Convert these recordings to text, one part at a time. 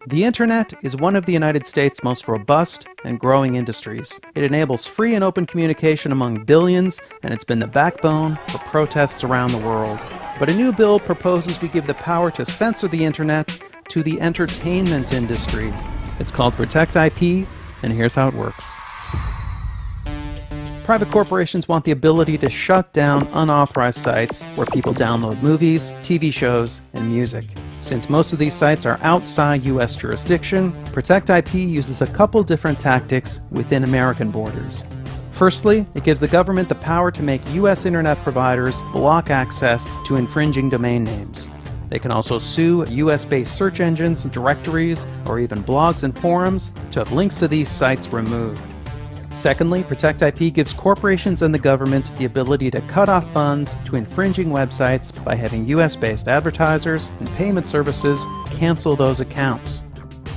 The internet is one of the United States' most robust and growing industries. It enables free and open communication among billions, and it's been the backbone for protests around the world. But a new bill proposes we give the power to censor the internet to the entertainment industry. It's called Protect IP, and here's how it works. Private corporations want the ability to shut down unauthorized sites where people download movies, TV shows, and music. Since most of these sites are outside U.S. jurisdiction, Protect IP uses a couple different tactics within American borders. Firstly, it gives the government the power to make U.S. internet providers block access to infringing domain names. They can also sue US-based search engines, directories, or even blogs and forums to have links to these sites removed. Secondly, Protect IP gives corporations and the government the ability to cut off funds to infringing websites by having US-based advertisers and payment services cancel those accounts.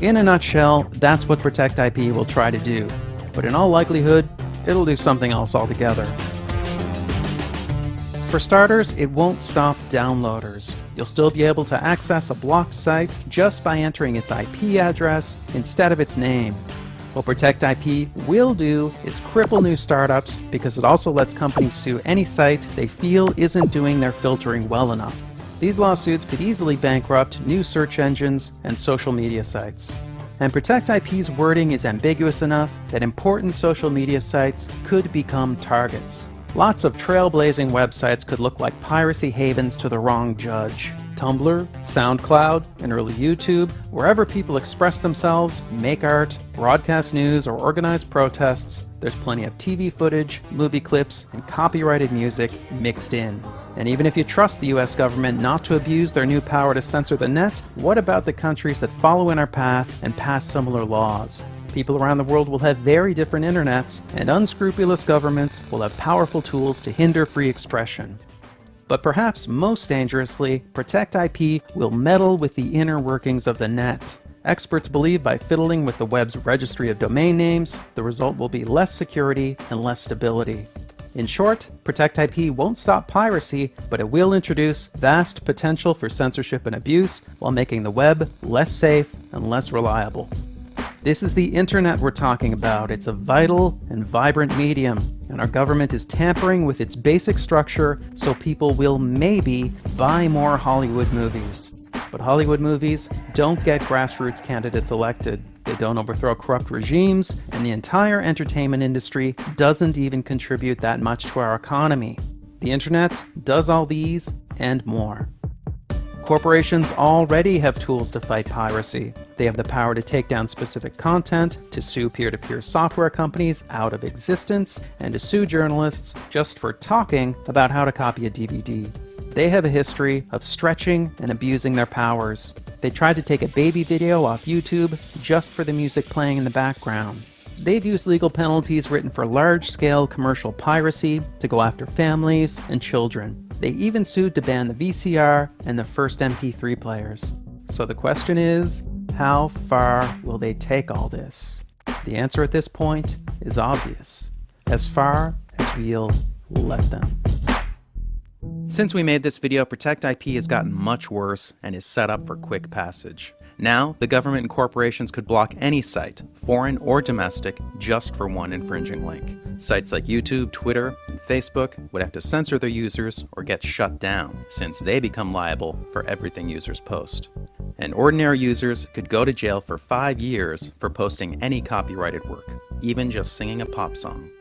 In a nutshell, that's what Protect IP will try to do. But in all likelihood, it'll do something else altogether. For starters, it won't stop downloaders. You'll still be able to access a blocked site just by entering its IP address instead of its name. What Protect IP will do is cripple new startups because it also lets companies sue any site they feel isn't doing their filtering well enough. These lawsuits could easily bankrupt new search engines and social media sites. And Protect IP's wording is ambiguous enough that important social media sites could become targets. Lots of trailblazing websites could look like piracy havens to the wrong judge. Tumblr, SoundCloud, and early YouTube, wherever people express themselves, make art, broadcast news, or organize protests, there's plenty of TV footage, movie clips, and copyrighted music mixed in. And even if you trust the US government not to abuse their new power to censor the net, what about the countries that follow in our path and pass similar laws? People around the world will have very different internets, and unscrupulous governments will have powerful tools to hinder free expression. But perhaps most dangerously, Protect IP will meddle with the inner workings of the net. Experts believe by fiddling with the web's registry of domain names, the result will be less security and less stability. In short, Protect IP won't stop piracy, but it will introduce vast potential for censorship and abuse while making the web less safe and less reliable. This is the internet we're talking about. It's a vital and vibrant medium, and our government is tampering with its basic structure so people will maybe buy more Hollywood movies. But Hollywood movies don't get grassroots candidates elected. They don't overthrow corrupt regimes, and the entire entertainment industry doesn't even contribute that much to our economy. The internet does all these and more. Corporations already have tools to fight piracy. They have the power to take down specific content, to sue peer-to-peer software companies out of existence, and to sue journalists just for talking about how to copy a DVD. They have a history of stretching and abusing their powers. They tried to take a baby video off YouTube just for the music playing in the background. They've used legal penalties written for large-scale commercial piracy to go after families and children. They even sued to ban the VCR and the first MP3 players. So the question is, how far will they take all this? The answer at this point is obvious. As far as we'll let them. Since we made this video, Protect IP has gotten much worse and is set up for quick passage. Now, the government and corporations could block any site, foreign or domestic, just for one infringing link. Sites like YouTube, Twitter, and Facebook would have to censor their users or get shut down, since they become liable for everything users post. And ordinary users could go to jail for 5 years for posting any copyrighted work, even just singing a pop song.